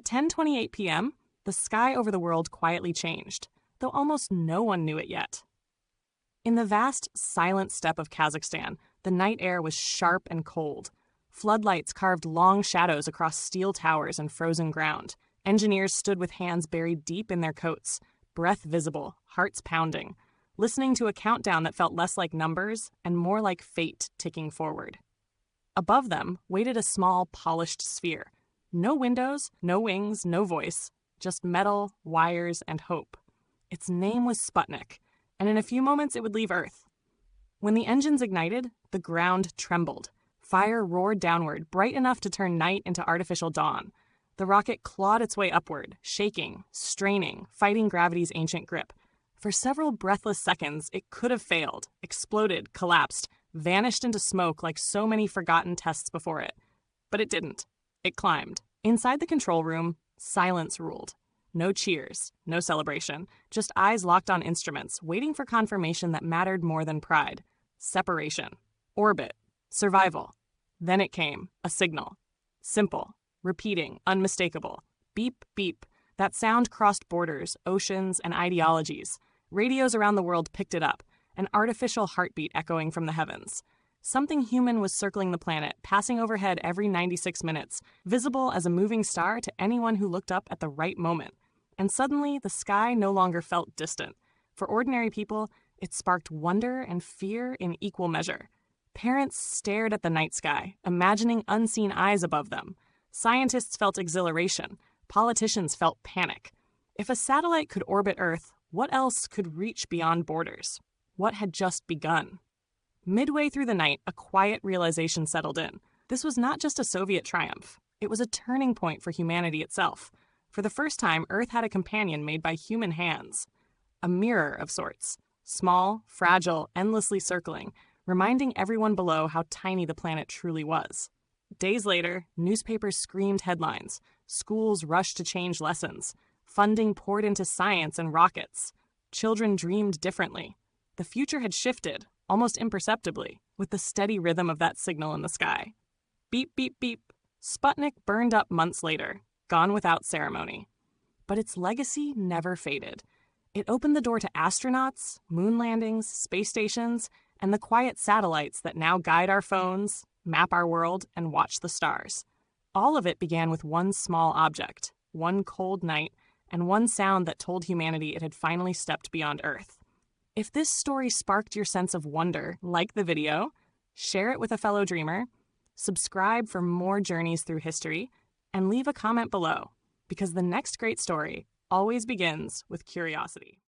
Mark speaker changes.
Speaker 1: 10:28 p.m., the sky over the world quietly changed, though almost no one knew it yet. In the vast, silent steppe of Kazakhstan, the night air was sharp and cold. Floodlights carved long shadows across steel towers and frozen ground. Engineers stood with hands buried deep in their coats, breath visible, hearts pounding, listening to a countdown that felt less like numbers and more like fate ticking forward. Above them waited a small, polished sphere. No windows, no wings, no voice, just metal, wires, and hope. Its name was Sputnik, and in a few moments it would leave Earth. When the engines ignited, the ground trembled. Fire roared downward, bright enough to turn night into artificial dawn. The rocket clawed its way upward, shaking, straining, fighting gravity's ancient grip. For several breathless seconds, it could have failed, exploded, collapsed, vanished into smoke like so many forgotten tests before it. But it didn't. It climbed. Inside the control room, silence ruled. No cheers, no celebration, just eyes locked on instruments, waiting for confirmation that mattered more than pride. Separation. Orbit. Survival. Then it came. A signal. Simple. Repeating. Unmistakable. Beep, beep. That sound crossed borders, oceans, and ideologies. Radios around the world picked it up, an artificial heartbeat echoing from the heavens. Something human was circling the planet, passing overhead every 96 minutes, visible as a moving star to anyone who looked up at the right moment. And suddenly, the sky no longer felt distant. For ordinary people, it sparked wonder and fear in equal measure. Parents stared at the night sky, imagining unseen eyes above them. Scientists felt exhilaration. Politicians felt panic. If a satellite could orbit Earth, what else could reach beyond borders? What had just begun? Midway through the night, a quiet realization settled in. This was not just a Soviet triumph. It was a turning point for humanity itself. For the first time, Earth had a companion made by human hands. A mirror of sorts. Small, fragile, endlessly circling, reminding everyone below how tiny the planet truly was. Days later, newspapers screamed headlines. Schools rushed to change lessons. Funding poured into science and rockets. Children dreamed differently. The future had shifted, almost imperceptibly, with the steady rhythm of that signal in the sky. Beep, beep, beep. Sputnik burned up months later, gone without ceremony. But its legacy never faded. It opened the door to astronauts, moon landings, space stations, and the quiet satellites that now guide our phones, map our world, and watch the stars. All of it began with one small object, one cold night, and one sound that told humanity it had finally stepped beyond Earth. If this story sparked your sense of wonder, like the video, share it with a fellow dreamer, subscribe for more journeys through history, and leave a comment below, because the next great story always begins with curiosity.